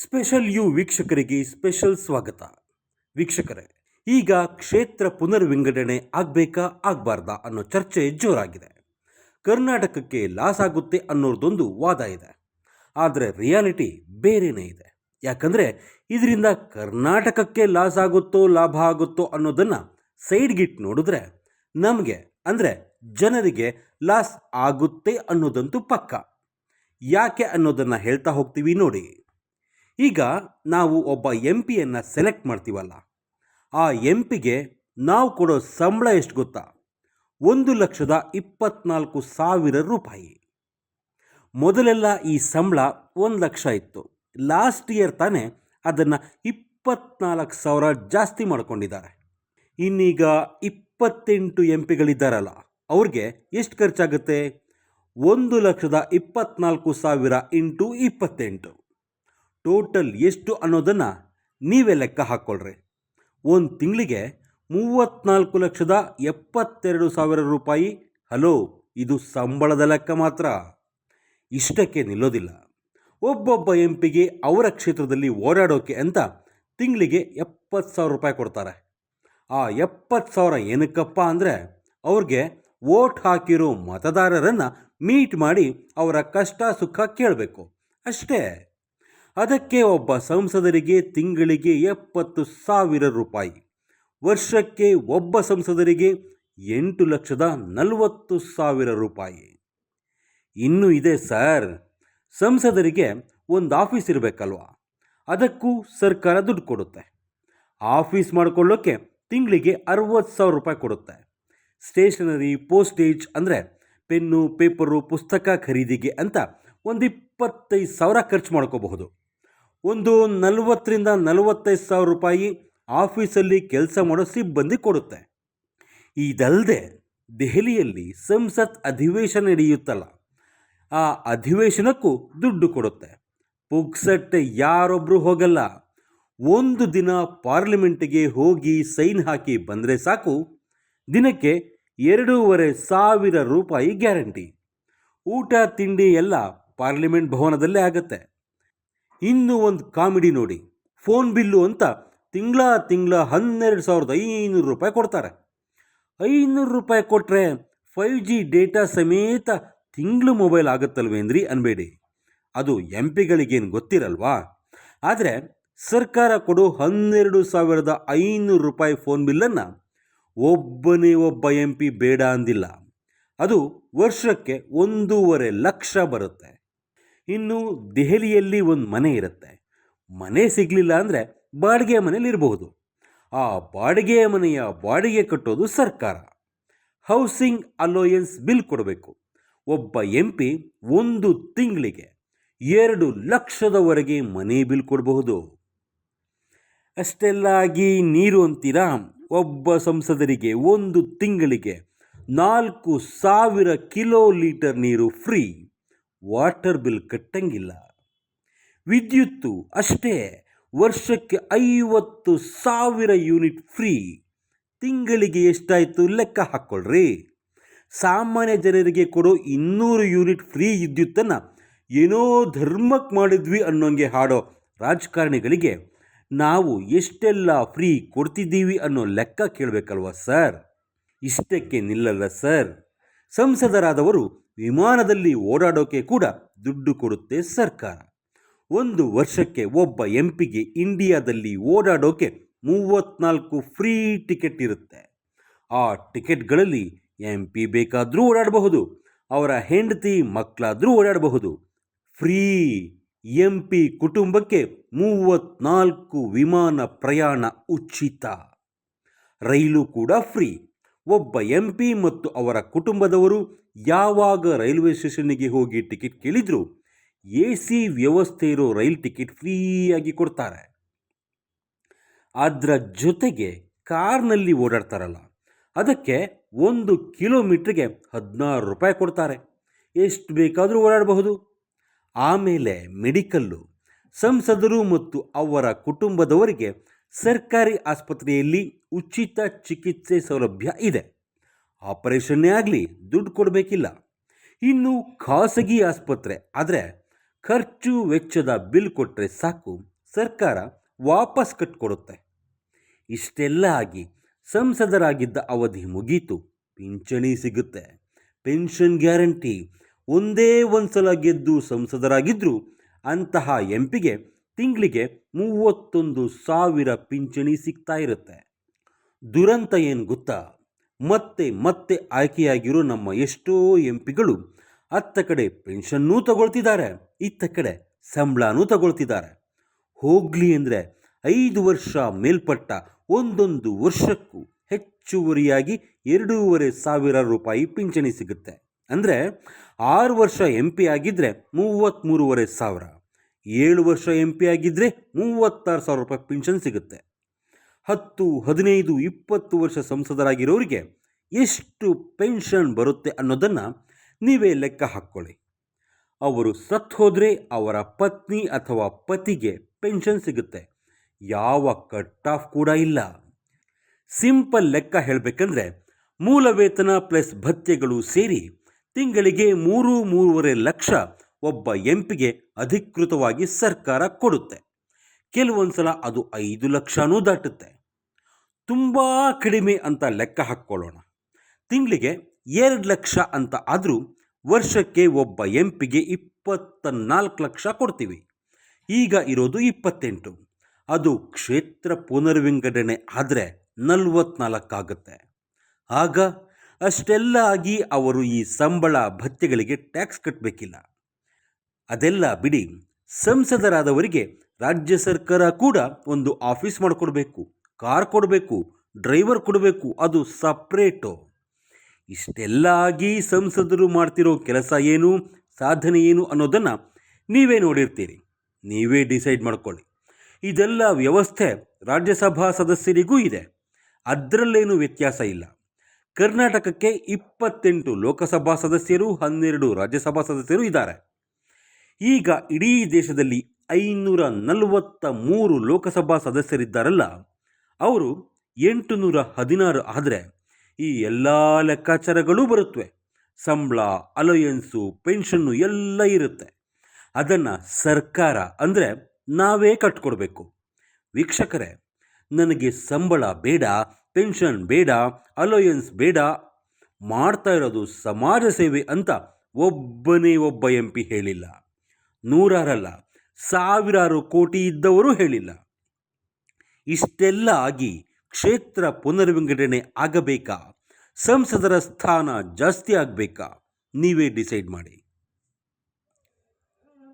Special you ವೀಕ್ಷಕರಿಗೆ special ಸ್ವಾಗತ. ವೀಕ್ಷಕರೇ, ಈಗ ಕ್ಷೇತ್ರ ಪುನರ್ವಿಂಗಡಣೆ ಆಗಬೇಕಾ ಆಗಬಾರ್ದಾ ಅನ್ನೋ ಚರ್ಚೆ ಜೋರಾಗಿದೆ. ಕರ್ನಾಟಕಕ್ಕೆ ಲಾಸ್ ಆಗುತ್ತೆ ಅನ್ನೋದೊಂದು ವಾದ ಇದೆ. ಆದರೆ ರಿಯಾಲಿಟಿ ಬೇರೆಯೇ ಇದೆ. ಯಾಕಂದರೆ ಇದರಿಂದ ಕರ್ನಾಟಕಕ್ಕೆ ಲಾಸ್ ಆಗುತ್ತೋ ಲಾಭ ಆಗುತ್ತೋ ಅನ್ನೋದನ್ನು ಸೈಡ್ಗಿಟ್ಟು ನೋಡಿದ್ರೆ ನಮಗೆ ಅಂದರೆ ಜನರಿಗೆ ಲಾಸ್ ಆಗುತ್ತೆ ಅನ್ನೋದಂತೂ ಪಕ್ಕ. ಯಾಕೆ ಅನ್ನೋದನ್ನು ಹೇಳ್ತಾ ಹೋಗ್ತೀವಿ ನೋಡಿ. ಈಗ ನಾವು ಒಬ್ಬ MP ಸೆಲೆಕ್ಟ್ ಮಾಡ್ತೀವಲ್ಲ, ಆ MP ನಾವು ಕೊಡೋ ಸಂಬಳ ಎಷ್ಟು ಗೊತ್ತಾ? 1,24,000 ರೂಪಾಯಿ. ಮೊದಲೆಲ್ಲ ಈ ಸಂಬಳ 1,00,000 ಇತ್ತು. ಲಾಸ್ಟ್ ಇಯರ್ ತಾನೇ ಅದನ್ನು 24,000 ಜಾಸ್ತಿ ಮಾಡ್ಕೊಂಡಿದ್ದಾರೆ. ಇನ್ನೀಗ 28 MP ಅವ್ರಿಗೆ ಎಷ್ಟು ಖರ್ಚಾಗುತ್ತೆ? 1,24,000 ಇಂಟು 28. ಟೋಟಲ್ ಎಷ್ಟು ಅನ್ನೋದನ್ನು ನೀವೇ ಲೆಕ್ಕ ಹಾಕ್ಕೊಳ್ರಿ. ಒಂದು ತಿಂಗಳಿಗೆ 34,72,000 ರೂಪಾಯಿ. ಹಲೋ, ಇದು ಸಂಬಳದ ಲೆಕ್ಕ ಮಾತ್ರ. ಇಷ್ಟಕ್ಕೆ ನಿಲ್ಲೋದಿಲ್ಲ. ಒಬ್ಬೊಬ್ಬ MP ಅವರ ಕ್ಷೇತ್ರದಲ್ಲಿ ಓಡಾಡೋಕೆ ಅಂತ ತಿಂಗಳಿಗೆ 70,000 ರೂಪಾಯಿ ಕೊಡ್ತಾರೆ. ಆ 70,000 ಏನಕ್ಕಪ್ಪ ಅಂದರೆ ಅವ್ರಿಗೆ ವೋಟ್ ಹಾಕಿರೋ ಮತದಾರರನ್ನು ಮೀಟ್ ಮಾಡಿ ಅವರ ಕಷ್ಟ ಸುಖ ಕೇಳಬೇಕು ಅಷ್ಟೇ. ಅದಕ್ಕೆ ಒಬ್ಬ ಸಂಸದರಿಗೆ ತಿಂಗಳಿಗೆ 70,000 ರೂಪಾಯಿ, ವರ್ಷಕ್ಕೆ ಒಬ್ಬ ಸಂಸದರಿಗೆ 8,40,000 ರೂಪಾಯಿ. ಇನ್ನೂ ಇದೆ ಸರ್. ಸಂಸದರಿಗೆ ಒಂದು ಆಫೀಸ್ ಇರಬೇಕಲ್ವಾ, ಅದಕ್ಕೂ ಸರ್ಕಾರ ದುಡ್ಡು ಕೊಡುತ್ತೆ. ಆಫೀಸ್ ಮಾಡಿಕೊಳ್ಳೋಕ್ಕೆ ತಿಂಗಳಿಗೆ 60,000 ರೂಪಾಯಿ ಕೊಡುತ್ತೆ. ಸ್ಟೇಷನರಿ, ಪೋಸ್ಟೇಜ್ ಅಂದರೆ ಪೆನ್ನು, ಪೇಪರು, ಪುಸ್ತಕ ಖರೀದಿಗೆ ಅಂತ ಒಂದು 25,000 ಖರ್ಚು ಮಾಡ್ಕೋಬಹುದು. ಒಂದು 40,000-45,000 ರೂಪಾಯಿ ಆಫೀಸಲ್ಲಿ ಕೆಲಸ ಮಾಡೋ ಸಿಬ್ಬಂದಿ ಕೊಡುತ್ತೆ. ಇದಲ್ಲದೆ ದೆಹಲಿಯಲ್ಲಿ ಸಂಸತ್ ಅಧಿವೇಶನ ನಡೆಯುತ್ತಲ್ಲ, ಆ ಅಧಿವೇಶನಕ್ಕೂ ದುಡ್ಡು ಕೊಡುತ್ತೆ. ಪುಕ್ಸಟ್ಟೆ ಯಾರೊಬ್ಬರು ಹೋಗಲ್ಲ. ಒಂದು ದಿನ ಪಾರ್ಲಿಮೆಂಟಿಗೆ ಹೋಗಿ ಸೈನ್ ಹಾಕಿ ಬಂದರೆ ಸಾಕು, ದಿನಕ್ಕೆ 2,500 ರೂಪಾಯಿ ಗ್ಯಾರಂಟಿ. ಊಟ ತಿಂಡಿ ಎಲ್ಲ ಪಾರ್ಲಿಮೆಂಟ್ ಭವನದಲ್ಲೇ ಆಗುತ್ತೆ. ಇನ್ನೂ ಒಂದು ಕಾಮಿಡಿ ನೋಡಿ. ಫೋನ್ ಬಿಲ್ಲು ಅಂತ ತಿಂಗಳ 12,500 ರೂಪಾಯಿ ಕೊಡ್ತಾರೆ. 500 ರೂಪಾಯಿ ಕೊಟ್ಟರೆ 5G ಡೇಟಾ ಸಮೇತ ತಿಂಗಳು ಮೊಬೈಲ್ ಆಗುತ್ತಲ್ವೇಂದ್ರಿ ಅನ್ಬೇಡಿ. ಅದು MP ಗೊತ್ತಿರಲ್ವಾ? ಆದರೆ ಸರ್ಕಾರ ಕೊಡೋ 12,500 ರೂಪಾಯಿ ಫೋನ್ ಬಿಲ್ಲನ್ನು ಒಬ್ಬನೇ ಒಬ್ಬ MP ಬೇಡ ಅಂದಿಲ್ಲ. ಅದು ವರ್ಷಕ್ಕೆ 1.5 ಲಕ್ಷ ಬರುತ್ತೆ. ಇನ್ನು ದೆಹಲಿಯಲ್ಲಿ ಒಂದು ಮನೆ ಇರುತ್ತೆ. ಮನೆ ಸಿಗಲಿಲ್ಲ ಅಂದರೆ ಬಾಡಿಗೆ ಮನೇಲಿರಬಹುದು. ಆ ಬಾಡಿಗೆ ಮನೆಯ ಬಾಡಿಗೆ ಕಟ್ಟೋದು ಸರ್ಕಾರ. ಹೌಸಿಂಗ್ ಅಲೋಯನ್ಸ್ ಬಿಲ್ ಕೊಡಬೇಕು. ಒಬ್ಬ MP ಒಂದು ತಿಂಗಳಿಗೆ 2 ಲಕ್ಷದವರೆಗೆ ಮನೆ ಬಿಲ್ ಕೊಡಬಹುದು. ಅಷ್ಟೆಲ್ಲ ಆಗಿ ನೀರು ಅಂತೀರಾ? ಒಬ್ಬ ಸಂಸದರಿಗೆ ಒಂದು ತಿಂಗಳಿಗೆ 4,000 ಕಿಲೋ ಲೀಟರ್ ನೀರು ಫ್ರೀ. ವಾಟರ್ ಬಿಲ್ ಕಟ್ಟಂಗಿಲ್ಲ. ವಿದ್ಯುತ್ತು ಅಷ್ಟೇ, ವರ್ಷಕ್ಕೆ 50,000 ಯೂನಿಟ್ ಫ್ರೀ. ತಿಂಗಳಿಗೆ ಎಷ್ಟಾಯಿತು ಲೆಕ್ಕ ಹಾಕ್ಕೊಳ್ರಿ. ಸಾಮಾನ್ಯ ಜನರಿಗೆ ಕೊಡೋ 200 ಯೂನಿಟ್ ಫ್ರೀ ವಿದ್ಯುತ್ತನ್ನು ಏನೋ ಧರ್ಮಕ್ಕೆ ಮಾಡಿದ್ವಿ ಅನ್ನೋಂಗೆ ಹಾಡೋ ರಾಜಕಾರಣಿಗಳಿಗೆ ನಾವು ಎಷ್ಟೆಲ್ಲ ಫ್ರೀ ಕೊಡ್ತಿದ್ದೀವಿ ಅನ್ನೋ ಲೆಕ್ಕ ಕೇಳಬೇಕಲ್ವ ಸರ್. ಇಷ್ಟಕ್ಕೆ ನಿಲ್ಲಲ್ಲ ಸರ್. ಸಂಸದರಾದವರು ವಿಮಾನದಲ್ಲಿ ಓಡಾಡೋಕೆ ಕೂಡ ದುಡ್ಡು ಕೊಡುತ್ತೆ ಸರ್ಕಾರ. ಒಂದು ವರ್ಷಕ್ಕೆ ಒಬ್ಬ MP ಇಂಡಿಯಾದಲ್ಲಿ ಓಡಾಡೋಕೆ 34 ಫ್ರೀ ಟಿಕೆಟ್ ಇರುತ್ತೆ. ಆ ಟಿಕೆಟ್ಗಳಲ್ಲಿ MP ಬೇಕಾದರೂ ಓಡಾಡಬಹುದು, ಅವರ ಹೆಂಡತಿ ಮಕ್ಕಳಾದರೂ ಓಡಾಡಬಹುದು. ಫ್ರೀ. MP ಕುಟುಂಬಕ್ಕೆ 34 ವಿಮಾನ ಪ್ರಯಾಣ ಉಚಿತ. ರೈಲು ಕೂಡ ಫ್ರೀ. ಒಬ್ಬ MP ಮತ್ತು ಅವರ ಕುಟುಂಬದವರು ಯಾವಾಗ ರೈಲ್ವೆ ಸ್ಟೇಷನ್ನಿಗೆ ಹೋಗಿ ಟಿಕೆಟ್ ಕೇಳಿದ್ರು AC ವ್ಯವಸ್ಥೆ ಇರೋ ರೈಲ್ ಟಿಕೆಟ್ ಫ್ರೀಯಾಗಿ ಕೊಡ್ತಾರೆ. ಅದರ ಜೊತೆಗೆ ಕಾರ್ನಲ್ಲಿ ಓಡಾಡ್ತಾರಲ್ಲ, ಅದಕ್ಕೆ 1 ಕಿಲೋಮೀಟ್ರಿಗೆ 16 ರೂಪಾಯಿ ಕೊಡ್ತಾರೆ. ಎಷ್ಟು ಬೇಕಾದರೂ ಓಡಾಡಬಹುದು. ಆಮೇಲೆ ಮೆಡಿಕಲ್ಲು. ಸಂಸದರು ಮತ್ತು ಅವರ ಕುಟುಂಬದವರಿಗೆ ಸರ್ಕಾರಿ ಆಸ್ಪತ್ರೆಯಲ್ಲಿ ಉಚಿತ ಚಿಕಿತ್ಸೆ ಸೌಲಭ್ಯ ಇದೆ. ಆಪರೇಷನ್ನೇ ಆಗಲಿ ದುಡ್ಡು ಕೊಡಬೇಕಿಲ್ಲ. ಇನ್ನು ಖಾಸಗಿ ಆಸ್ಪತ್ರೆ ಆದರೆ ಖರ್ಚು ವೆಚ್ಚದ ಬಿಲ್ ಕೊಟ್ಟರೆ ಸಾಕು, ಸರ್ಕಾರ ವಾಪಸ್ ಕಟ್ಕೊಡುತ್ತೆ. ಇಷ್ಟೆಲ್ಲ ಆಗಿ ಸಂಸದರಾಗಿದ್ದ ಅವಧಿ ಮುಗೀತು, ಪಿಂಚಣಿ ಸಿಗುತ್ತೆ. Pension guarantee. ಒಂದೇ ಒಂದ್ಸಲ ಗೆದ್ದು ಸಂಸದರಾಗಿದ್ದರೂ ಅಂತಹ ಎಂಪಿಗೆ ತಿಂಗಳಿಗೆ 31,000 ಪಿಂಚಣಿ ಸಿಗ್ತಾ ಇರುತ್ತೆ. ದುರಂತ ಏನು ಗೊತ್ತಾ? ಮತ್ತೆ ಆಯ್ಕೆಯಾಗಿರೋ ನಮ್ಮ ಎಷ್ಟೋ ಎಂಪಿಗಳು ಅತ್ತ ಕಡೆ ಪೆನ್ಷನ್ನೂ ತಗೊಳ್ತಿದ್ದಾರೆ, ಇತ್ತ ಕಡೆ ಸಂಬಳನೂ ತಗೊಳ್ತಿದ್ದಾರೆ. ಹೋಗಲಿ ಅಂದರೆ 5 ವರ್ಷ ಮೇಲ್ಪಟ್ಟ ಒಂದೊಂದು ವರ್ಷಕ್ಕೂ ಹೆಚ್ಚುವರಿಯಾಗಿ 2,500 ರೂಪಾಯಿ ಪಿಂಚಣಿ ಸಿಗುತ್ತೆ. ಅಂದರೆ 6 ವರ್ಷ MP ಆಗಿದ್ದರೆ 33,500, 7 ವರ್ಷ MP ಆಗಿದ್ದರೆ 36,000 ರೂಪಾಯಿ ಪಿಂಚಣಿ ಸಿಗುತ್ತೆ. 10, 15, 20 ವರ್ಷ ಸಂಸದರಾಗಿರೋರಿಗೆ ಎಷ್ಟು ಪೆನ್ಷನ್ ಬರುತ್ತೆ ಅನ್ನೋದನ್ನು ನೀವೇ ಲೆಕ್ಕ ಹಾಕ್ಕೊಳ್ಳಿ. ಅವರು ಸತ್ತು ಹೋದರೆ ಅವರ ಪತ್ನಿ ಅಥವಾ ಪತಿಗೆ ಪೆನ್ಷನ್ ಸಿಗುತ್ತೆ. ಯಾವ ಕಟ್ ಆಫ್ ಕೂಡ ಇಲ್ಲ. ಸಿಂಪಲ್ ಲೆಕ್ಕ ಹೇಳಬೇಕಂದ್ರೆ ಮೂಲ ವೇತನ ಪ್ಲಸ್ ಭತ್ಯೆಗಳು ಸೇರಿ ತಿಂಗಳಿಗೆ 3-3.5 ಲಕ್ಷ ಒಬ್ಬ ಎಂಪಿಗೆ ಅಧಿಕೃತವಾಗಿ ಸರ್ಕಾರ ಕೊಡುತ್ತೆ. ಕೆಲವೊಂದು ಸಲ ಅದು 5 ಲಕ್ಷನೂ ದಾಟುತ್ತೆ. ತುಂಬ ಕಡಿಮೆ ಅಂತ ಲೆಕ್ಕ ಹಾಕ್ಕೊಳ್ಳೋಣ. ತಿಂಗಳಿಗೆ 2 ಲಕ್ಷ ಅಂತ ಆದರೂ ವರ್ಷಕ್ಕೆ ಒಬ್ಬ ಎಂಪಿಗೆ 24 ಲಕ್ಷ ಕೊಡ್ತೀವಿ. ಈಗ ಇರೋದು 28. ಅದು ಕ್ಷೇತ್ರ ಪುನರ್ವಿಂಗಡಣೆ ಆದರೆ 44 ಆಗುತ್ತೆ. ಆಗ ಅಷ್ಟೆಲ್ಲ ಆಗಿ ಅವರು ಈ ಸಂಬಳ ಭತ್ಯೆಗಳಿಗೆ ಟ್ಯಾಕ್ಸ್ ಕಟ್ಟಬೇಕಿಲ್ಲ. ಅದೆಲ್ಲ ಬಿಡಿ, ಸಂಸದರಾದವರಿಗೆ ರಾಜ್ಯ ಸರ್ಕಾರ ಕೂಡ ಒಂದು ಆಫೀಸ್ ಮಾಡಿಕೊಡ್ಬೇಕು, ಕಾರ್ ಕೊಡಬೇಕು, ಡ್ರೈವರ್ ಕೊಡಬೇಕು, ಅದು ಸಪ್ರೇಟು. ಇಷ್ಟೆಲ್ಲ ಆಗಿ ಸಂಸದರು ಮಾಡ್ತಿರೋ ಕೆಲಸ ಏನು, ಸಾಧನೆ ಏನು ಅನ್ನೋದನ್ನು ನೀವೇ ನೋಡಿರ್ತೀರಿ. ನೀವೇ ಡಿಸೈಡ್ ಮಾಡ್ಕೊಳ್ಳಿ. ಇದೆಲ್ಲ ವ್ಯವಸ್ಥೆ ರಾಜ್ಯಸಭಾ ಸದಸ್ಯರಿಗೂ ಇದೆ, ಅದರಲ್ಲೇನೂ ವ್ಯತ್ಯಾಸ ಇಲ್ಲ. ಕರ್ನಾಟಕಕ್ಕೆ 28 ಲೋಕಸಭಾ ಸದಸ್ಯರು, 12 ರಾಜ್ಯಸಭಾ ಸದಸ್ಯರು ಇದ್ದಾರೆ. ಈಗ ಇಡೀ ದೇಶದಲ್ಲಿ 543 ಲೋಕಸಭಾ ಸದಸ್ಯರಿದ್ದಾರಲ್ಲ, ಅವರು 816 ಆದರೆ ಈ ಎಲ್ಲ ಲೆಕ್ಕಾಚಾರಗಳೂ ಬರುತ್ತವೆ. ಸಂಬಳ, ಅಲೋಯನ್ಸು, ಪೆನ್ಷನ್ನು ಎಲ್ಲ ಇರುತ್ತೆ. ಅದನ್ನು ಸರ್ಕಾರ ಅಂದರೆ ನಾವೇ ಕಟ್ಕೊಡ್ಬೇಕು. ವೀಕ್ಷಕರೇ, ನನಗೆ ಸಂಬಳ ಬೇಡ, ಪೆನ್ಷನ್ ಬೇಡ, ಅಲೋಯನ್ಸ್ ಬೇಡ, ಮಾಡ್ತಾ ಇರೋದು ಸಮಾಜ ಸೇವೆ ಅಂತ ಒಬ್ಬನೇ ಒಬ್ಬ MP ಹೇಳಿಲ್ಲ. ನೂರಾರಲ್ಲ, ಸಾವಿರಾರು ಕೋಟಿ ಇದ್ದವರು ಹೇಳಿಲ್ಲ. ಇಷ್ಟೆಲ್ಲ ಆಗಿ ಕ್ಷೇತ್ರ ಪುನರ್ವಿಂಗಡಣೆ ಆಗಬೇಕಾ, ಸಂಸದರ ಸ್ಥಾನ ಜಾಸ್ತಿ ಆಗಬೇಕಾ? ನೀವೇ ಡಿಸೈಡ್ ಮಾಡಿ.